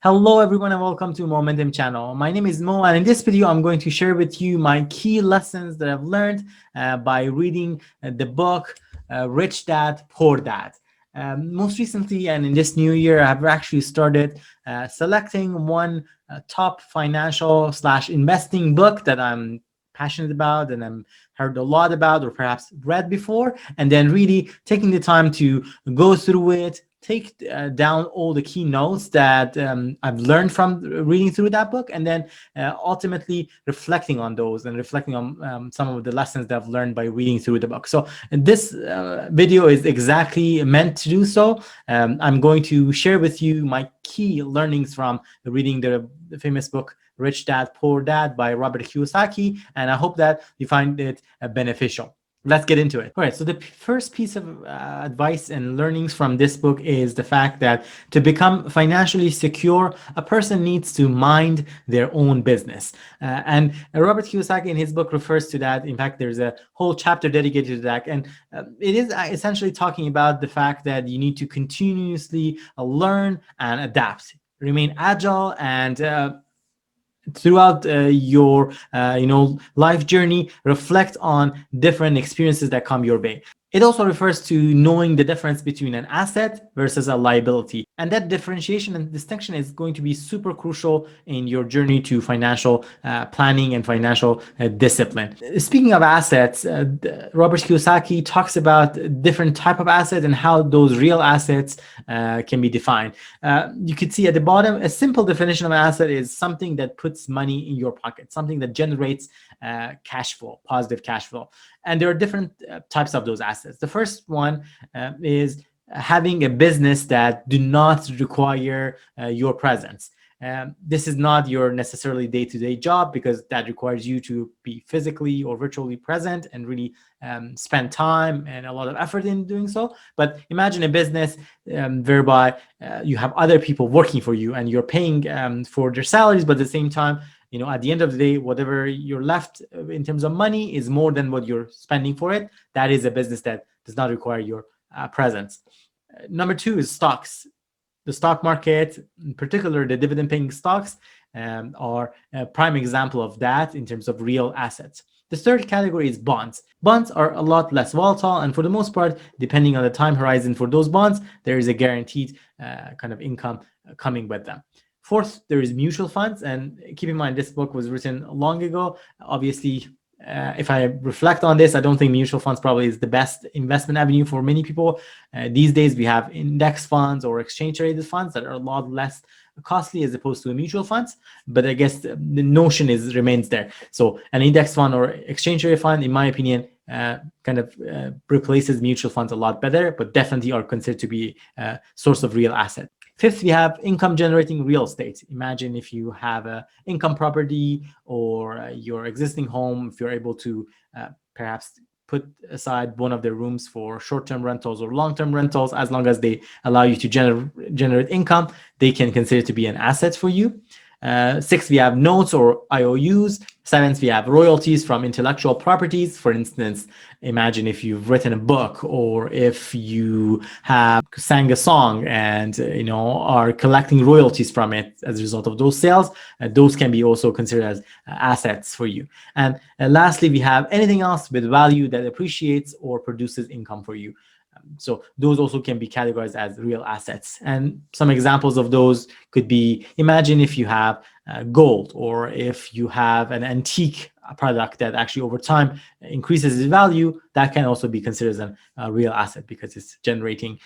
Hello everyone and welcome to Momentum channel. My name is Mo, and in this video I'm going to share with you my key lessons that I've learned by reading the book Rich Dad, Poor Dad. Most recently and in this new year, I've actually started selecting one top financial / investing book that I'm passionate about and I'm heard a lot about or perhaps read before, and then really taking the time to go through it, take down all the key notes that I've learned from reading through that book, and then ultimately reflecting on those and reflecting on some of the lessons that I've learned by reading through the book. So this video is exactly meant to do so. I'm going to share with you my key learnings from reading the famous book Rich Dad, Poor Dad by Robert Kiyosaki, and I hope that you find it beneficial. Let's get into it. All right, so the first piece of advice and learnings from this book is the fact that to become financially secure, a person needs to mind their own business. And Robert Kiyosaki in his book refers to that. In fact, there's a whole chapter dedicated to that. And it is essentially talking about the fact that you need to continuously learn and adapt, remain agile, and throughout your life journey, reflect on different experiences that come your way. It also refers to knowing the difference between an asset versus a liability. And that differentiation and distinction is going to be super crucial in your journey to financial planning and financial discipline. Speaking of assets, Robert Kiyosaki talks about different type of assets and how those real assets can be defined. You could see at the bottom, a simple definition of an asset is something that puts money in your pocket, something that generates cash flow, positive cash flow. And there are different types of those assets. The first one is having a business that do not require your presence. This is not your necessarily day-to-day job, because that requires you to be physically or virtually present and really spend time and a lot of effort in doing so. But imagine a business whereby you have other people working for you and you're paying for their salaries, but at the same time, at the end of the day, whatever you're left in terms of money is more than what you're spending for it. That is a business that does not require your presence. Number two is stocks. The stock market, in particular, the dividend-paying stocks, are a prime example of that in terms of real assets. The third category is bonds. Bonds are a lot less volatile, and for the most part, depending on the time horizon for those bonds, there is a guaranteed kind of income coming with them. Fourth, there is mutual funds, and keep in mind this book was written long ago. Obviously, if I reflect on this, I don't think mutual funds probably is the best investment avenue for many people. These days, we have index funds or exchange-traded funds that are a lot less costly as opposed to mutual funds. But I guess the notion remains there. So an index fund or exchange-traded fund, in my opinion, kind of replaces mutual funds a lot better, but definitely are considered to be a source of real asset. Fifth, we have income generating real estate. Imagine if you have an income property or your existing home, if you're able to perhaps put aside one of the rooms for short-term rentals or long-term rentals, as long as they allow you to generate income, they can consider to be an asset for you. Sixth, we have notes or IOUs. Seventh, we have royalties from intellectual properties. For instance, imagine if you've written a book or if you have sang a song and are collecting royalties from it as a result of those sales. Those can be also considered as assets for you. And lastly, we have anything else with value that appreciates or produces income for you. So those also can be categorized as real assets. And some examples of those could be, imagine if you have gold, or if you have an antique product that actually over time increases its value, that can also be considered as a real asset because it's generating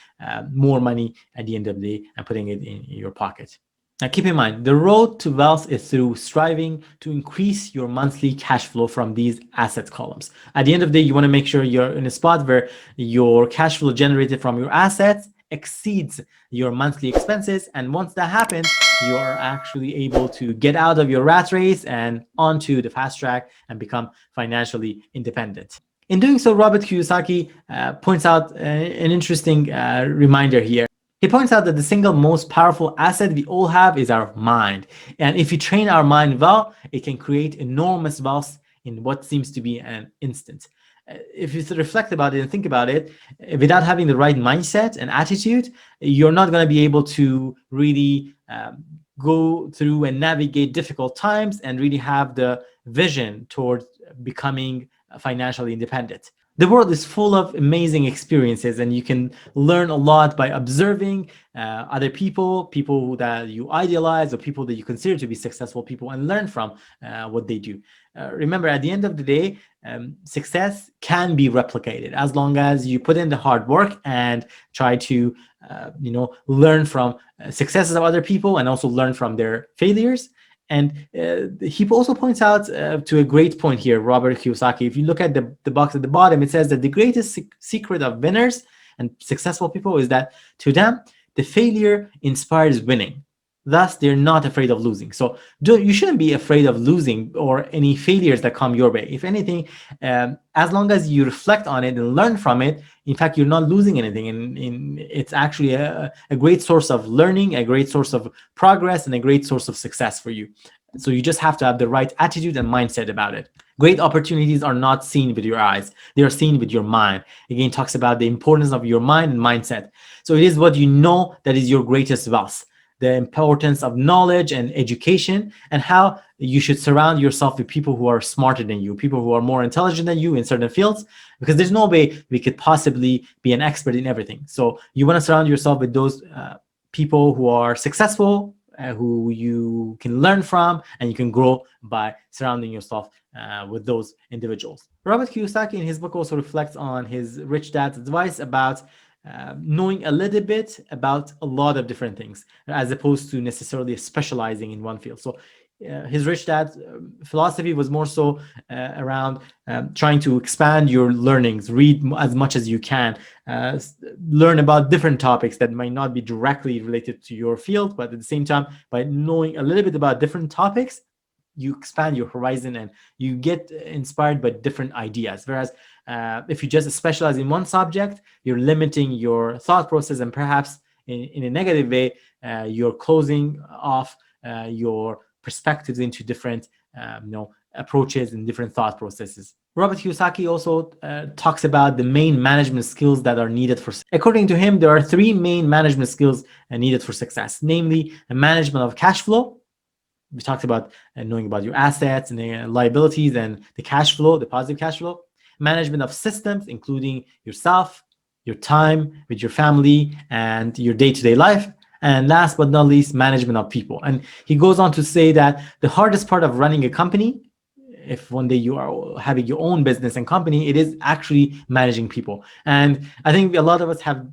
more money at the end of the day and putting it in your pocket. Now, keep in mind, the road to wealth is through striving to increase your monthly cash flow from these assets columns. At the end of the day, you want to make sure you're in a spot where your cash flow generated from your assets exceeds your monthly expenses. And once that happens, you are actually able to get out of your rat race and onto the fast track and become financially independent. In doing so, Robert Kiyosaki points out an interesting reminder here. He points out that the single most powerful asset we all have is our mind. And if we train our mind well, it can create enormous wealth in what seems to be an instant. If you reflect about it and think about it, without having the right mindset and attitude, you're not going to be able to really go through and navigate difficult times and really have the vision towards becoming financially independent. The world is full of amazing experiences, and you can learn a lot by observing other people, people that you idealize, or people that you consider to be successful people, and learn from what they do. Remember, at the end of the day, success can be replicated as long as you put in the hard work and try to, learn from successes of other people and also learn from their failures. And he also points out to a great point here, Robert Kiyosaki. If you look at the box at the bottom, it says that the greatest secret of winners and successful people is that to them, the failure inspires winning. Thus, they're not afraid of losing. So you shouldn't be afraid of losing or any failures that come your way. If anything, as long as you reflect on it and learn from it, in fact, you're not losing anything. And it's actually a great source of learning, a great source of progress, and a great source of success for you. So you just have to have the right attitude and mindset about it. Great opportunities are not seen with your eyes. They are seen with your mind. Again, talks about the importance of your mind and mindset. So it is what you know that is your greatest wealth. The importance of knowledge and education, and how you should surround yourself with people who are smarter than you, people who are more intelligent than you in certain fields, because there's no way we could possibly be an expert in everything. So you want to surround yourself with those people who are successful, who you can learn from, and you can grow by surrounding yourself with those individuals. Robert Kiyosaki in his book also reflects on his rich dad's advice about knowing a little bit about a lot of different things, as opposed to necessarily specializing in one field. So his rich dad philosophy was more so around trying to expand your learnings, read as much as you can, learn about different topics that might not be directly related to your field, but at the same time, by knowing a little bit about different topics, you expand your horizon and you get inspired by different ideas. Whereas if you just specialize in one subject, you're limiting your thought process, and perhaps in a negative way, you're closing off your perspectives into different approaches and different thought processes. Robert Kiyosaki also talks about the main management skills that are needed for. According to him, there are three main management skills needed for success, namely a management of cash flow. We talked about knowing about your assets and the liabilities and the cash flow, the positive cash flow. Management of systems, including yourself, your time with your family, and your day-to-day life. And last but not least, management of people. And he goes on to say that the hardest part of running a company, if one day you are having your own business and company, it is actually managing people. And I think a lot of us have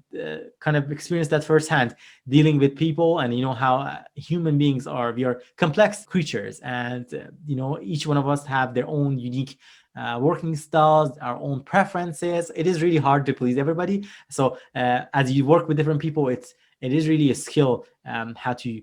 kind of experienced that firsthand, dealing with people, and how human beings are. We are complex creatures, and each one of us have their own unique working styles, our own preferences. It is really hard to please everybody. So as you work with different people, it is really a skill how to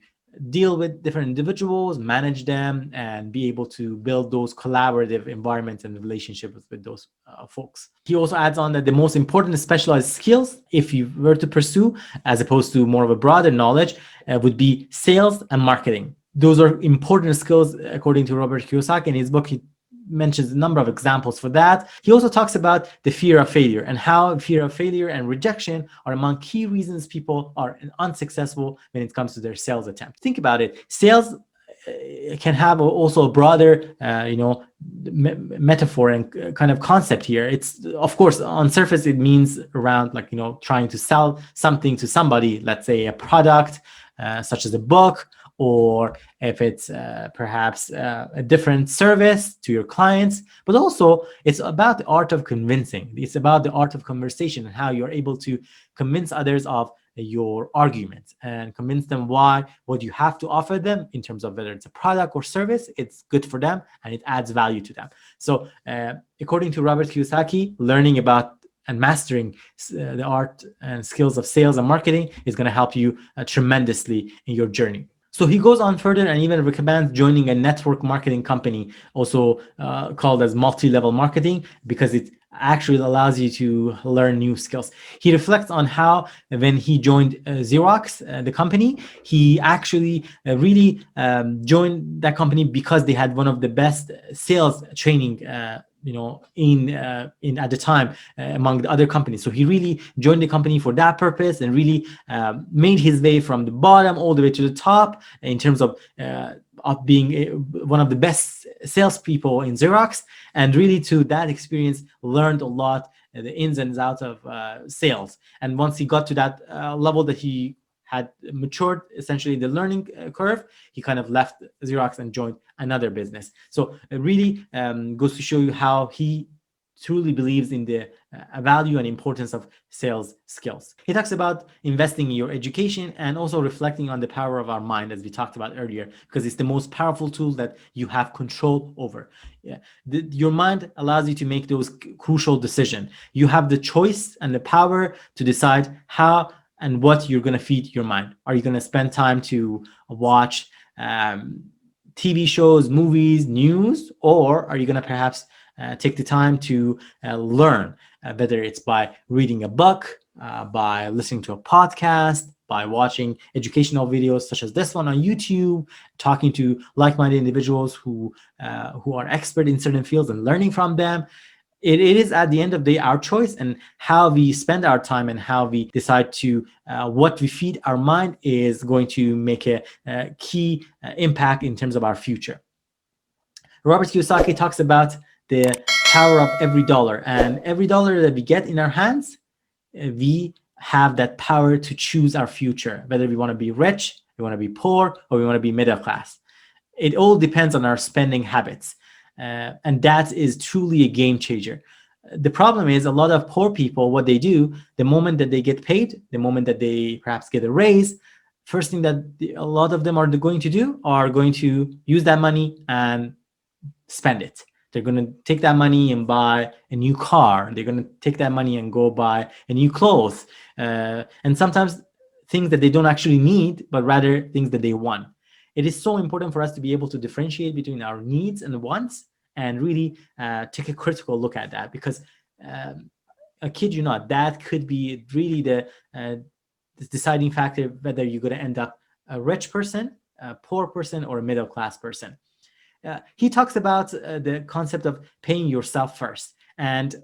deal with different individuals, manage them, and be able to build those collaborative environments and relationships with those folks. He also adds on that the most important specialized skills, if you were to pursue, as opposed to more of a broader knowledge, would be sales and marketing. Those are important skills, according to Robert Kiyosaki. In his book, he mentions a number of examples for that. He also talks about the fear of failure, and how fear of failure and rejection are among key reasons people are unsuccessful when it comes to their sales attempt. Think about it. Sales can have also a broader metaphor and kind of concept here. It's, of course, on surface it means around trying to sell something to somebody, let's say a product such as a book, or if it's perhaps a different service to your clients. But also it's about the art of convincing. It's about the art of conversation, and how you're able to convince others of your arguments and convince them why what you have to offer them, in terms of whether it's a product or service, it's good for them and it adds value to them. So according to Robert Kiyosaki, learning about and mastering the art and skills of sales and marketing is going to help you tremendously in your journey. So he goes on further and even recommends joining a network marketing company, also called as multi-level marketing, because it actually allows you to learn new skills. He reflects on how when he joined 𝗖𝐋𝐈𝐖𝐊, the company, he actually really joined that company because they had one of the best sales training in at the time among the other companies. So he really joined the company for that purpose and really made his way from the bottom all the way to the top in terms of being one of the best salespeople in Xerox, and really to that experience learned a lot, the ins and outs of sales. And once he got to that level that he had matured essentially the learning curve, he kind of left Xerox and joined another business. So it really goes to show you how he truly believes in the value and importance of sales skills. He talks about investing in your education and also reflecting on the power of our mind, as we talked about earlier, because it's the most powerful tool that you have control over. Your mind allows you to make those crucial decisions. You have the choice and the power to decide how and what you're going to feed your mind. Are you going to spend time to watch TV shows, movies, news, or are you going to perhaps take the time to learn, whether it's by reading a book, by listening to a podcast, by watching educational videos such as this one on YouTube, talking to like-minded individuals who are expert in certain fields and learning from them. It is at the end of the day our choice, and how we spend our time and how we decide to what we feed our mind is going to make a key impact in terms of our future. Robert Kiyosaki talks about the power of every dollar, and every dollar that we get in our hands, we have that power to choose our future, whether we want to be rich, we want to be poor, or we want to be middle class. It all depends on our spending habits. And that is truly a game changer. The problem is a lot of poor people, what they do, the moment that they get paid, the moment that they perhaps get a raise, first thing that a lot of them are going to do are going to use that money and spend it. They're going to take that money and buy a new car. They're going to take that money and go buy a new clothes. And sometimes things that they don't actually need, but rather things that they want. It is so important for us to be able to differentiate between our needs and wants, and really take a critical look at that, because I kid you not, that could be really the deciding factor whether you're going to end up a rich person, a poor person, or a middle class person. He talks about the concept of paying yourself first. And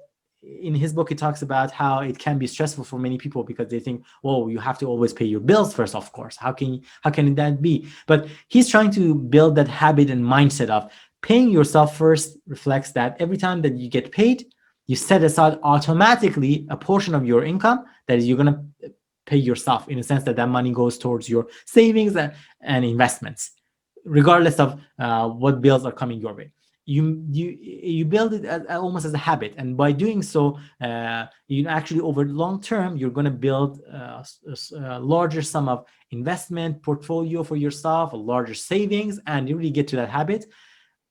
in his book, he talks about how it can be stressful for many people because they think, well, you have to always pay your bills first, of course. How can that be? But he's trying to build that habit and mindset of paying yourself first. Reflects that every time that you get paid, you set aside automatically a portion of your income that you're going to pay yourself, in a sense that money goes towards your savings and investments, regardless of what bills are coming your way. You build it almost as a habit, and by doing so, you actually over long term you're going to build a larger sum of investment portfolio for yourself, a larger savings, and you really get to that habit.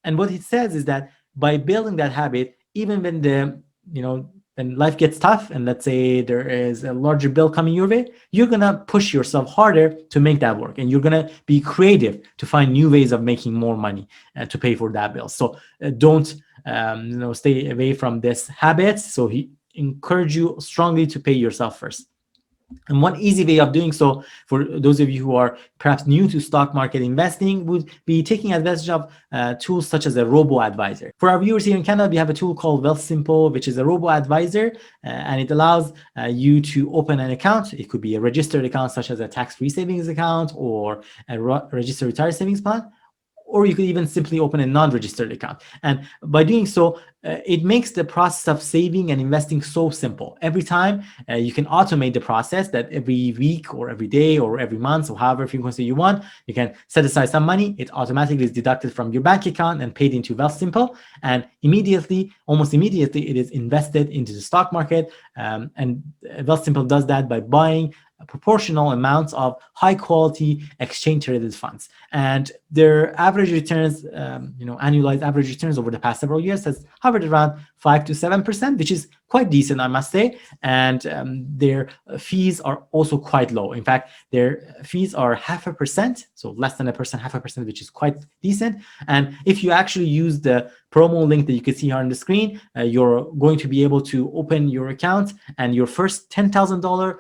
And what it says is that by building that habit, even when when life gets tough, and let's say there is a larger bill coming your way, you're going to push yourself harder to make that work. And you're going to be creative to find new ways of making more money to pay for that bill. So don't stay away from this habit. So he encourage you strongly to pay yourself first. And one easy way of doing so, for those of you who are perhaps new to stock market investing, would be taking advantage of tools such as a robo-advisor. For our viewers here in Canada, we have a tool called Wealthsimple, which is a robo-advisor, and it allows you to open an account. It could be a registered account, such as a tax-free savings account or a registered retirement savings plan, or you could even simply open a non-registered account. And by doing so, it makes the process of saving and investing so simple. Every time you can automate the process, that every week or every day or every month or however frequency you want, you can set aside some money. It automatically is deducted from your bank account and paid into Wealthsimple. And almost immediately, it is invested into the stock market. And Wealthsimple does that by buying proportional amounts of high quality exchange traded funds, and their average returns, annualized average returns over the past several years has hovered around 5 to 7%, which is quite decent, I must say. And their fees are also quite low. In fact, their fees are 0.5%, so less than 1%, 0.5%, which is quite decent. And if you actually use the promo link that you can see here on the screen, you're going to be able to open your account, and your first $10,000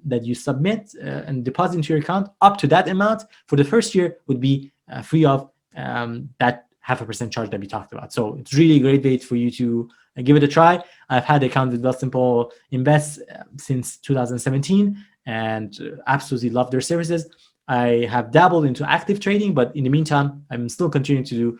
that you submit and deposit into your account, up to that amount for the first year, would be free of that 0.5% charge that we talked about. So it's really a great way for you to give it a try. I've had an account with Wealthsimple Invest since 2017 and absolutely love their services. I have dabbled into active trading, but in the meantime, I'm still continuing to do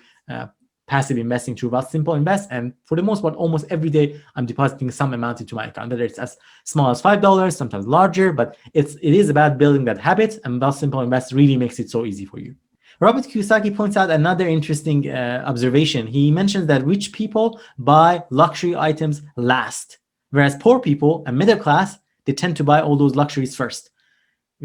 passive investing through Wealthsimple Invest. And for the most part, almost every day, I'm depositing some amount into my account, whether it's as small as $5, sometimes larger, but it is about building that habit, and Wealthsimple Invest really makes it so easy for you. Robert Kiyosaki points out another interesting observation. He mentions that rich people buy luxury items last, whereas poor people and middle class, they tend to buy all those luxuries first.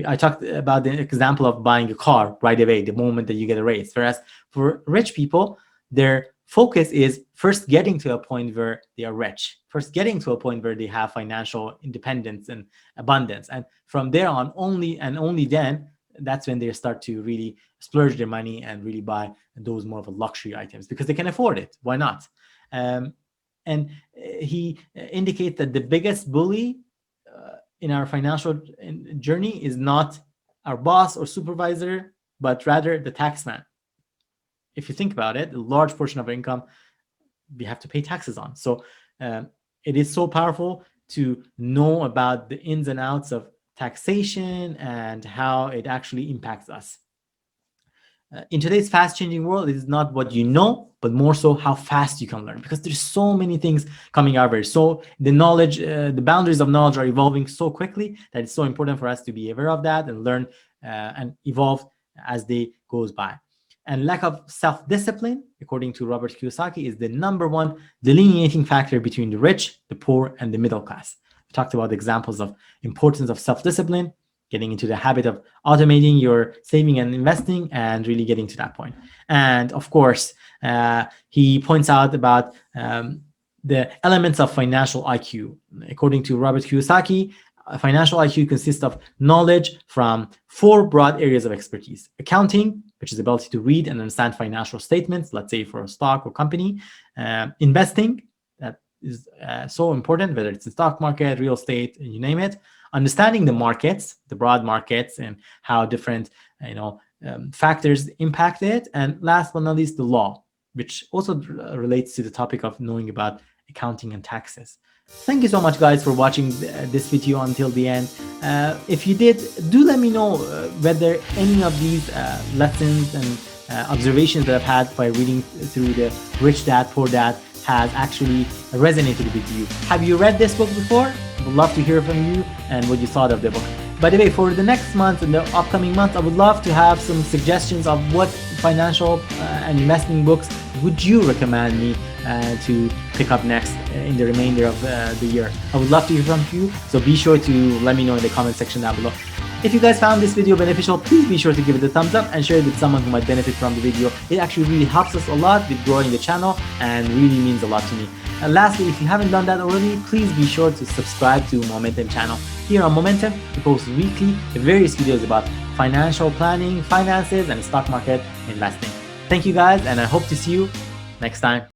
I talked about the example of buying a car right away, the moment that you get a raise. Whereas for rich people, their focus is first getting to a point where they are rich, first getting to a point where they have financial independence and abundance. And from there on, only then, that's when they start to really splurge their money and really buy those more of a luxury items because they can afford it. Why not? And he indicates that the biggest bully in our financial journey is not our boss or supervisor, but rather the tax man. If you think about it, a large portion of our income we have to pay taxes on. So it is so powerful to know about the ins and outs of taxation and how it actually impacts us. In today's fast-changing world, it is not what you know, but more so how fast you can learn, because there's so many things coming our way. So the knowledge, the boundaries of knowledge are evolving so quickly that it's so important for us to be aware of that and learn and evolve as they goes by. And lack of self-discipline, according to Robert Kiyosaki, is the #1 delineating factor between the rich, the poor, and the middle class. We talked about examples of importance of self-discipline, getting into the habit of automating your saving and investing, and really getting to that point. And of course, he points out about the elements of financial IQ. According to Robert Kiyosaki, financial IQ consists of knowledge from 4 broad areas of expertise: accounting, which is the ability to read and understand financial statements, let's say for a stock or company; investing, that is so important, whether it's the stock market, real estate, you name it; understanding the markets, the broad markets, and how different factors impact it; and last but not least, the law, which also relates to the topic of knowing about accounting and taxes. Thank you so much, guys, for watching this video until the end. If you did, do let me know whether any of these lessons and observations that I've had by reading through the Rich Dad, Poor Dad has actually resonated with you. Have you read this book before? I would love to hear from you and what you thought of the book. By the way, for the next month and the upcoming month, I would love to have some suggestions of what financial and investing books would you recommend me to pick up next in the remainder of the year. I would love to hear from you, so be sure to let me know in the comment section down below. If you guys found this video beneficial, please be sure to give it a thumbs up and share it with someone who might benefit from the video. It actually really helps us a lot with growing the channel and really means a lot to me. And lastly, if you haven't done that already, please be sure to subscribe to Momentum channel. Here on Momentum, we post weekly various videos about financial planning, finances, and stock market investing. Thank you guys, and I hope to see you next time.